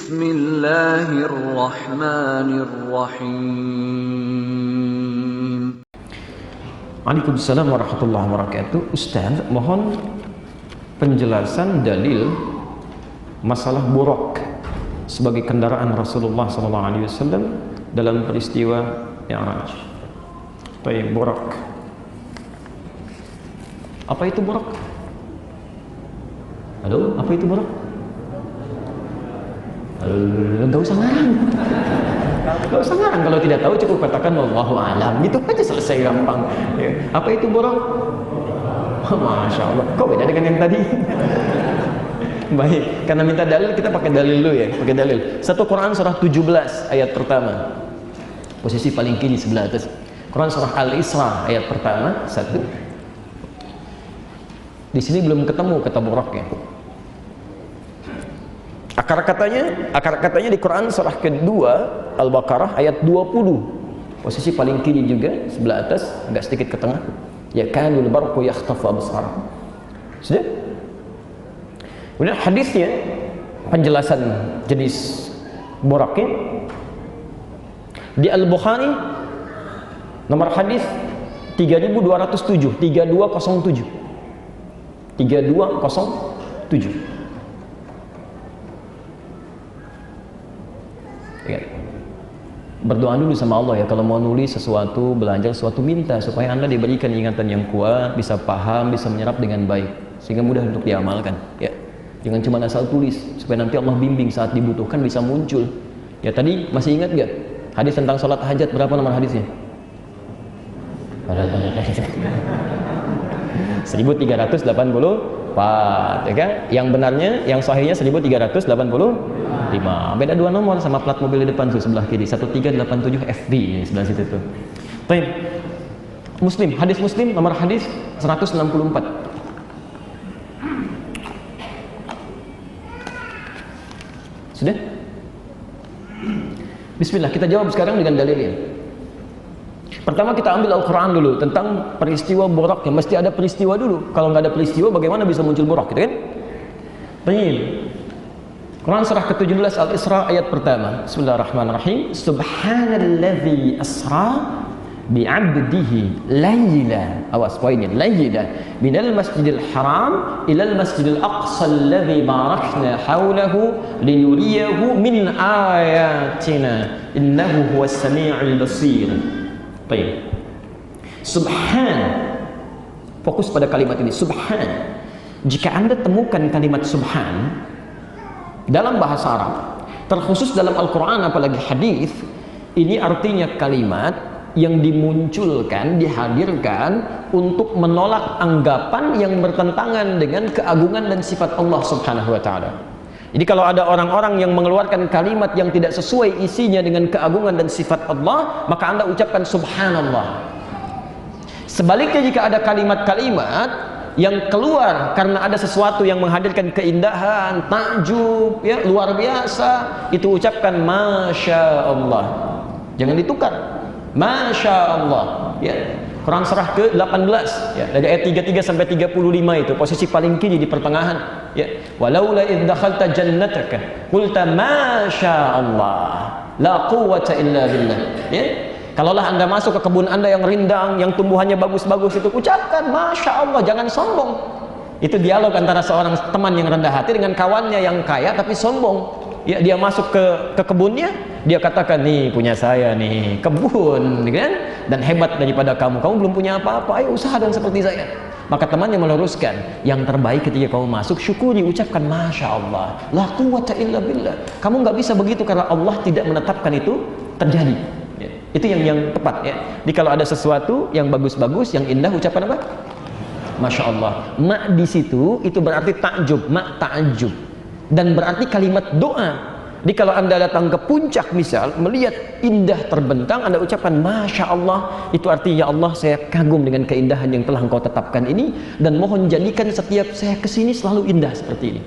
Bismillahirrahmanirrahim. Waalaikumsalam warahmatullahi wabarakatuh. Ustaz, mohon penjelasan dalil masalah buraq sebagai kendaraan Rasulullah SAW dalam peristiwa Mi'raj. Baik, buraq. Apa itu buraq? Halo, apa itu buraq? Enggak usah ngarang. Enggak usah ngarang, kalau tidak tahu cukup katakan wallahu alam. Gitu aja selesai, gampang. Ya. Apa itu buraq? Masya Allah, kok beda dengan yang tadi? Baik, karena minta dalil kita pakai dalil dulu ya, pakai dalil. 1 Quran surah 17 ayat pertama. Posisi paling kiri sebelah atas. Quran surah Al-Isra ayat pertama 1. Di sini belum ketemu kata buraq ya. Akar katanya di Quran surah kedua Al-Baqarah ayat 20. Posisi paling kiri juga sebelah atas, agak sedikit ke tengah. Ya kanul barqu yakhtafu absar. Sudah? Kemudian hadisnya, penjelasan jenis buraqnya di Al-Bukhari nomor hadis 3207, 3207. 3207. Ya. Berdoa dulu sama Allah ya, kalau mau nulis sesuatu, belajar sesuatu, minta supaya Anda diberikan ingatan yang kuat, bisa paham, bisa menyerap dengan baik, sehingga mudah untuk diamalkan ya. Jangan cuma asal tulis, supaya nanti Allah bimbing saat dibutuhkan bisa muncul. Ya tadi masih ingat gak hadis tentang sholat hajat, berapa nomor hadisnya? 1384 ya kan? Yang benarnya, yang sahihnya 1385. Beda 2 nomor sama plat mobil di depan tuh sebelah kiri, 1387 FB sebelah situ tuh. Baik. Muslim, hadis Muslim nomor hadis 164. Sudah? Bismillah, kita jawab sekarang dengan dalilnya. Pertama kita ambil Al-Quran dulu tentang peristiwa buraq, yang mesti ada peristiwa dulu. Kalau nggak ada peristiwa bagaimana bisa muncul buraq, gitu kan? Baik. Quran surah ke-17 Al-Isra ayat pertama. Bismillahirrahmanirrahim. Subhanalladzi asra bi'abdihi layla. Awas poinnya, layla minal masjidil haram ilal masjidil aqsa alladzi barakna hawlahu linuriyahu min ayatina innahu huwas sami'ul basir. Baik. Subhan. Fokus pada kalimat ini, subhan. Jika Anda temukan kalimat subhan dalam bahasa Arab, terkhusus dalam Al-Quran apalagi hadis, ini artinya kalimat yang dimunculkan, dihadirkan untuk menolak anggapan yang bertentangan dengan keagungan dan sifat Allah Subhanahu wa ta'ala. Jadi kalau ada orang-orang yang mengeluarkan kalimat yang tidak sesuai isinya dengan keagungan dan sifat Allah, maka Anda ucapkan subhanallah. Sebaliknya jika ada kalimat-kalimat yang keluar karena ada sesuatu yang menghadirkan keindahan, takjub, ya, luar biasa, itu ucapkan Masya Allah. Jangan ditukar. Masya Allah. Ya. Quran surah ke-18 ya, dari ayat 33 sampai 35 itu posisi paling kiri di pertengahan ya. Walaula idh dakhalta jannataka qulta Masya Allah la quwwata illa billah ya. Kalaulah Anda masuk ke kebun Anda yang rindang, yang tumbuhannya bagus-bagus, itu ucapkan Masya Allah, jangan sombong. Itu dialog antara seorang teman yang rendah hati dengan kawannya yang kaya tapi sombong. Ya, dia masuk ke kebunnya, dia katakan, nih punya saya nih kebun kan, dan hebat daripada kamu belum punya apa-apa, ayo usaha dong seperti saya. Maka temannya meluruskan, yang terbaik ketika kamu masuk, syukuri, ucapkan Masya Allah la quwwata illa billah. Kamu nggak bisa begitu karena Allah tidak menetapkan itu terjadi. Itu yang tepat ya. Jadi kalau ada sesuatu yang bagus-bagus, yang indah, ucapan apa? Masya Allah. Ma di situ itu berarti takjub, ma takjub, dan berarti kalimat doa. Jadi kalau Anda datang ke puncak misal, melihat indah terbentang, Anda ucapkan Masya Allah, itu artinya ya Allah, saya kagum dengan keindahan yang telah Engkau tetapkan ini, dan mohon jadikan setiap saya kesini selalu indah seperti ini.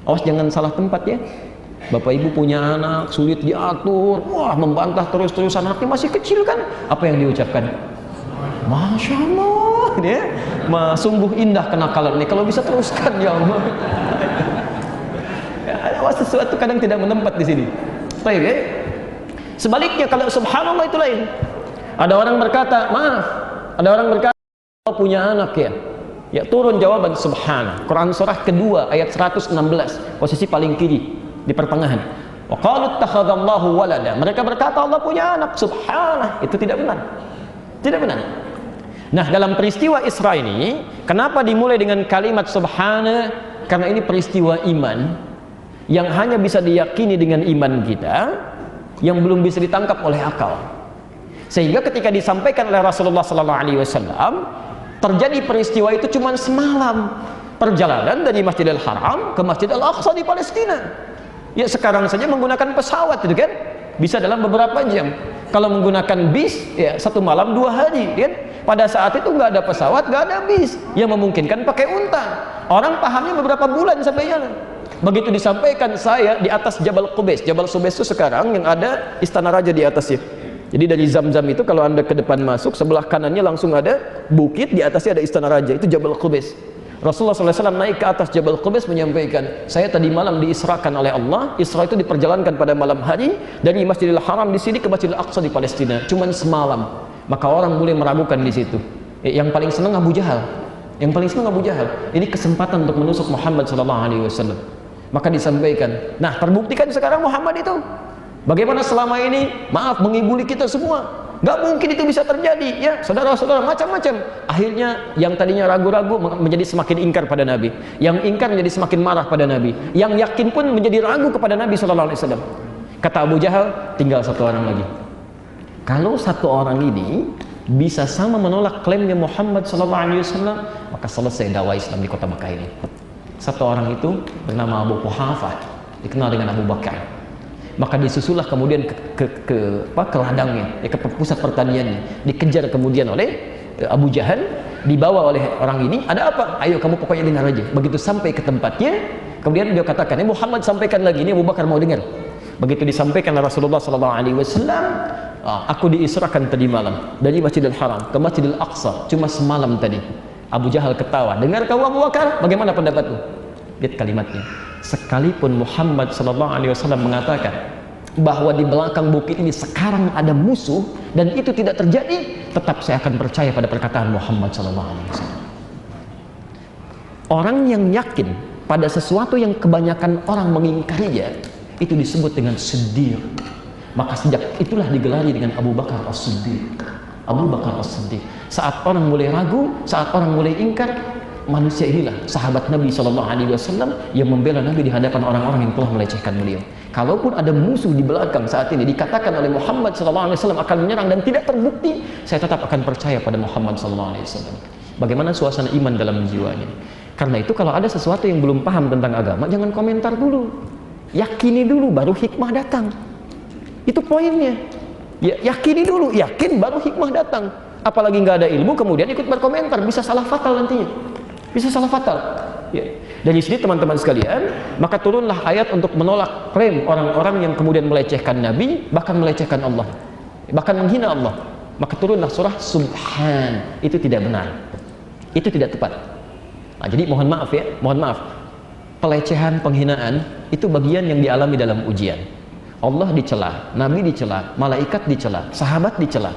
Awas jangan salah tempat ya. Bapak ibu punya anak sulit diatur, wah membantah terus-terusan, anaknya masih kecil kan, apa yang diucapkan? Masya Allah ya, sungguh indah kenakalan ini, kalau bisa teruskan ya Allah. Ya, awas sesuatu kadang tidak menempat di sini. Baik, ya? Sebaliknya kalau subhanallah itu lain. Ada orang berkata, maaf, ada orang berkata Allah punya anak ya. Ya, turun jawaban subhana. Quran surah kedua ayat 116, posisi paling kiri di pertengahan. Wa qalu ittakhadallahu walada. Mereka berkata Allah punya anak, subhana. Itu tidak benar. Tidak benar. Nah, dalam peristiwa Isra ini, kenapa dimulai dengan kalimat subhana? Karena ini peristiwa iman yang hanya bisa diyakini dengan iman kita, yang belum bisa ditangkap oleh akal. Sehingga ketika disampaikan oleh Rasulullah SAW, terjadi peristiwa itu cuma semalam. Perjalanan dari Masjidil Haram ke Masjid Al-Aqsa di Palestina. Ya, sekarang saja menggunakan pesawat itu kan, bisa dalam beberapa jam. Kalau menggunakan bis, ya 1 malam 2 hari kan. Pada saat itu nggak ada pesawat, nggak ada bis, yang memungkinkan pakai unta. Orang pahamnya beberapa bulan sampai jalan. Begitu disampaikan, saya di atas Jabal Qubais. Jabal Qubais itu sekarang yang ada istana raja di atasnya. Jadi dari Zamzam itu kalau anda ke depan masuk, sebelah kanannya langsung ada bukit, di atasnya ada istana raja, itu Jabal Qubais. Rasulullah SAW naik ke atas Jabal Qubais menyampaikan, saya tadi malam diisrakan oleh Allah. Isra itu diperjalankan pada malam hari dari Masjidil Haram di sini ke Masjidil Aqsa di Palestina, cuman semalam. Maka orang mulai meragukan di situ. Yang paling senang Abu Jahal. Yang paling senang Abu Jahal. Ini kesempatan untuk menusuk Muhammad SAW. Maka disampaikan, nah terbuktikan sekarang Muhammad itu bagaimana selama ini, maaf, mengibuli kita semua. Gak mungkin itu bisa terjadi, ya saudara-saudara, macam-macam. Akhirnya yang tadinya ragu-ragu menjadi semakin ingkar pada Nabi, yang ingkar menjadi semakin marah pada Nabi, yang yakin pun menjadi ragu kepada Nabi SAW. Kata Abu Jahal, tinggal 1 orang lagi. Kalau 1 orang ini bisa sama menolak klaimnya Muhammad SAW, maka selesai dakwah Islam di kota Makkah ini. 1 orang itu bernama Abu Quhafah, dikenal dengan Abu Bakar. Maka disusulah kemudian ke ladangnya, ke pusat pertaniannya, dikejar kemudian oleh Abu Jahal, dibawa oleh orang ini. Ada apa? Ayo kamu pokoknya dengar aja. Begitu sampai ke tempatnya, kemudian dia katakan, Muhammad sampaikan lagi, ini Abu Bakar mau dengar. Begitu disampaikan oleh Rasulullah SAW, aku diisrakan tadi malam dari Masjidil Haram ke Masjidil Aqsa, cuma semalam tadi. Abu Jahal ketawa. Dengar kau Abu Bakar, bagaimana pendapatmu? Lihat kalimatnya. Sekalipun Muhammad SAW mengatakan bahwa di belakang bukit ini sekarang ada musuh dan itu tidak terjadi, tetap saya akan percaya pada perkataan Muhammad SAW. Orang yang yakin pada sesuatu yang kebanyakan orang mengingkarinya, itu disebut dengan siddiq. Maka sejak itulah digelari dengan Abu Bakar As-Siddiq. Abu Bakar As-Siddiq. Saat orang mulai ragu, saat orang mulai ingkar, manusia inilah sahabat Nabi SAW yang membela Nabi di hadapan orang-orang yang telah melecehkan beliau. Kalaupun ada musuh di belakang saat ini dikatakan oleh Muhammad SAW akan menyerang dan tidak terbukti, saya tetap akan percaya pada Muhammad SAW. Bagaimana suasana iman dalam jiwanya? Karena itu kalau ada sesuatu yang belum paham tentang agama, jangan komentar dulu, yakini dulu, baru hikmah datang. Itu poinnya. Ya, yakini dulu, yakin baru hikmah datang. Apalagi nggak ada ilmu kemudian ikut berkomentar, bisa salah fatal nantinya. Bisa salah fatal. Ya. Dari sini teman-teman sekalian, maka turunlah ayat untuk menolak klaim orang-orang yang kemudian melecehkan Nabi, bahkan melecehkan Allah, bahkan menghina Allah. Maka turunlah surah Subhan. Itu tidak benar. Itu tidak tepat. Nah, jadi mohon maaf ya, mohon maaf. Pelecehan, penghinaan itu bagian yang dialami dalam ujian. Allah dicela, Nabi dicela, malaikat dicela, sahabat dicela.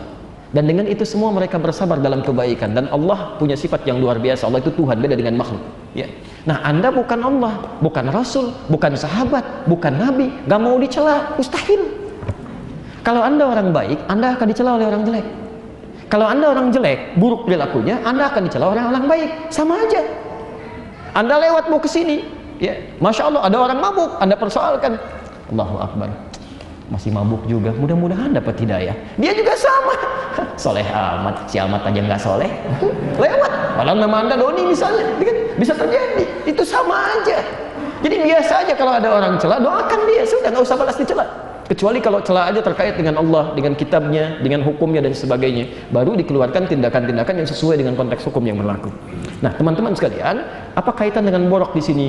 Dan dengan itu semua mereka bersabar dalam kebaikan. Dan Allah punya sifat yang luar biasa. Allah itu Tuhan, beda dengan makhluk. Ya. Nah, Anda bukan Allah, bukan Rasul, bukan sahabat, bukan Nabi, gak mau dicela, mustahil. Kalau Anda orang baik, Anda akan dicela oleh orang jelek. Kalau Anda orang jelek, buruk perilakunya, Anda akan dicela oleh orang baik. Sama aja. Anda lewat mau ke sini, ya, Masya Allah, ada orang mabuk, Anda persoalkan. Allahu Akbar, masih mabuk juga, mudah-mudahan dapat hidayah. Dia juga sama, soleh amat, si amat aja nggak soleh, lewat. Padahal nama Anda Doni misalnya, bisa terjadi. Itu sama aja. Jadi biasa aja kalau ada orang cela, doakan dia, sudah, nggak usah balas dicela. Kecuali kalau cela aja terkait dengan Allah, dengan kitabnya, dengan hukumnya dan sebagainya, baru dikeluarkan tindakan-tindakan yang sesuai dengan konteks hukum yang berlaku. Nah, teman-teman sekalian, apa kaitan dengan borok di sini?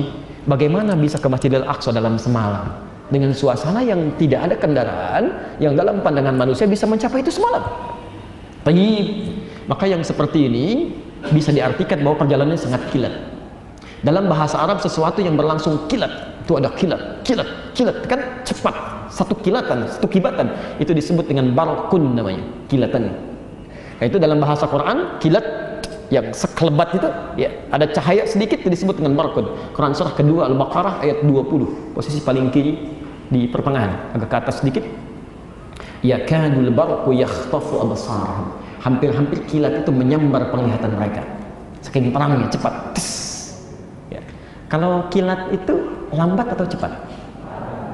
Bagaimana bisa ke Masjidil Aqsa dalam semalam? Dengan suasana yang tidak ada kendaraan, yang dalam pandangan manusia bisa mencapai itu semalam. Maka yang seperti ini bisa diartikan bahwa perjalanannya sangat kilat. Dalam bahasa Arab sesuatu yang berlangsung kilat, itu ada kilat, kilat, kilat, kan cepat, satu kilatan, satu kibatan, itu disebut dengan barqun namanya, kilatan. Nah, itu dalam bahasa Quran, kilat yang sekelebat itu, ya, ada cahaya sedikit itu disebut dengan barqun. Quran surah kedua Al-Baqarah ayat 20, posisi paling kiri di pertengahan, agak ke atas sedikit. Yakadul barqu yakhtafu absarahum. Hampir-hampir kilat itu menyambar penglihatan mereka. Saking perangnya cepat. Ya. Kalau kilat itu lambat atau cepat?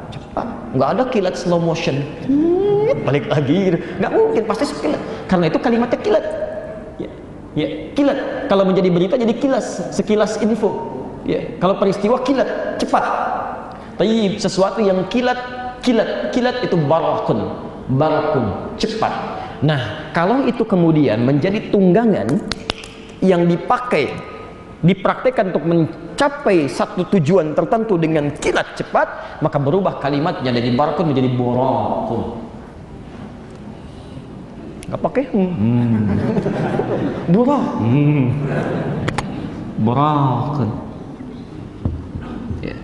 Cepat. Nggak ada kilat slow motion. Balik lagi, nggak mungkin, pasti kilat. Karena itu kalimatnya kilat. Ya, ya, kilat. Kalau menjadi berita jadi kilas, sekilas info. Ya, kalau peristiwa kilat, cepat. Tapi sesuatu yang kilat, kilat itu barakun. Barakun, cepat. Nah, kalau itu kemudian menjadi tunggangan yang dipakai, dipraktekkan untuk mencapai satu tujuan tertentu dengan kilat cepat, maka berubah kalimatnya dari barakun menjadi borakun. Nggak pakai borak, borakun. Ya.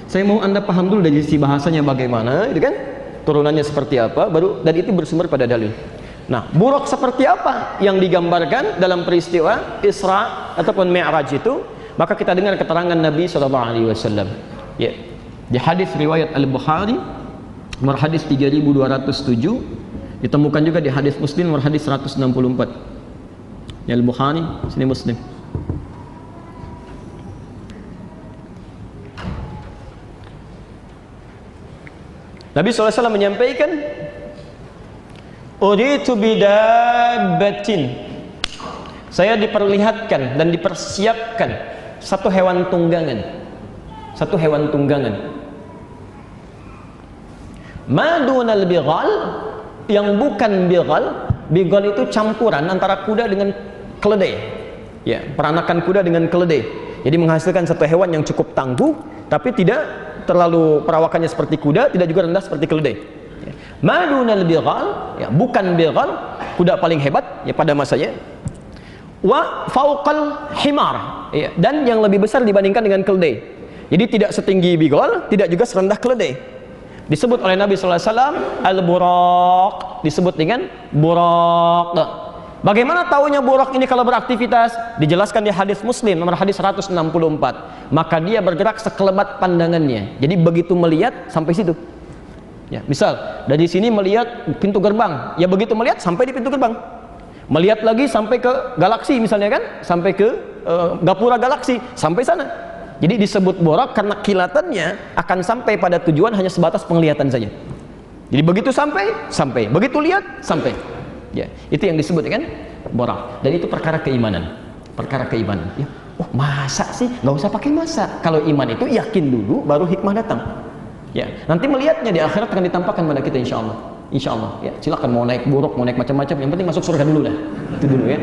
Saya mau Anda paham dulu dari sisi bahasanya bagaimana, itu kan? Turunannya seperti apa, baru, dan itu bersumber pada dalil. Nah, buruk seperti apa yang digambarkan dalam peristiwa Isra ataupun Mi'raj itu, maka kita dengar keterangan Nabi SAW. Ya. Di hadis riwayat Al-Bukhari nomor hadis 3207, ditemukan juga di hadis Muslim nomor hadis 164. Ya, Al-Bukhari, sini Muslim. Nabi SAW menyampaikan, uritu bidabbatin, saya diperlihatkan dan dipersiapkan satu hewan tunggangan, satu hewan tunggangan, madunal bighal, yang bukan bighal. Bighal itu campuran antara kuda dengan keledai, ya, peranakan kuda dengan keledai. Jadi menghasilkan satu hewan yang cukup tangguh, tapi tidak terlalu perawakannya seperti kuda, tidak juga rendah seperti keledai. Madunal bighal, ya, bukan bighal, kuda paling hebat ya pada masanya. Wa fauqal himar, ya, dan yang lebih besar dibandingkan dengan keledai. Jadi tidak setinggi bighal, tidak juga serendah keledai. Disebut oleh Nabi SAW al-buraq, disebut dengan buraq. Bagaimana taunya buraq ini kalau beraktivitas? Dijelaskan di hadis Muslim nomor hadis 164. Maka dia bergerak sekelebat pandangannya. Jadi begitu melihat sampai situ. Ya, misal dari sini melihat pintu gerbang, ya begitu melihat sampai di pintu gerbang. Melihat lagi sampai ke galaksi misalnya kan, sampai ke gapura galaksi, sampai sana. Jadi disebut buraq karena kilatannya akan sampai pada tujuan hanya sebatas penglihatan saja. Jadi begitu sampai, begitu lihat, sampai. Ya, itu yang disebut kan buraq. Dan itu perkara keimanan, perkara keimanan. Ya, oh masa sih? Nggak usah pakai masa. Kalau iman itu yakin dulu, baru hikmah datang. Ya, nanti melihatnya di akhirat akan ditampakkan pada kita, insya Allah. Insya Allah. Ya, silakan mau naik buruk, mau naik macam-macam. Yang penting masuk surga dulu dah. Itu dulu ya.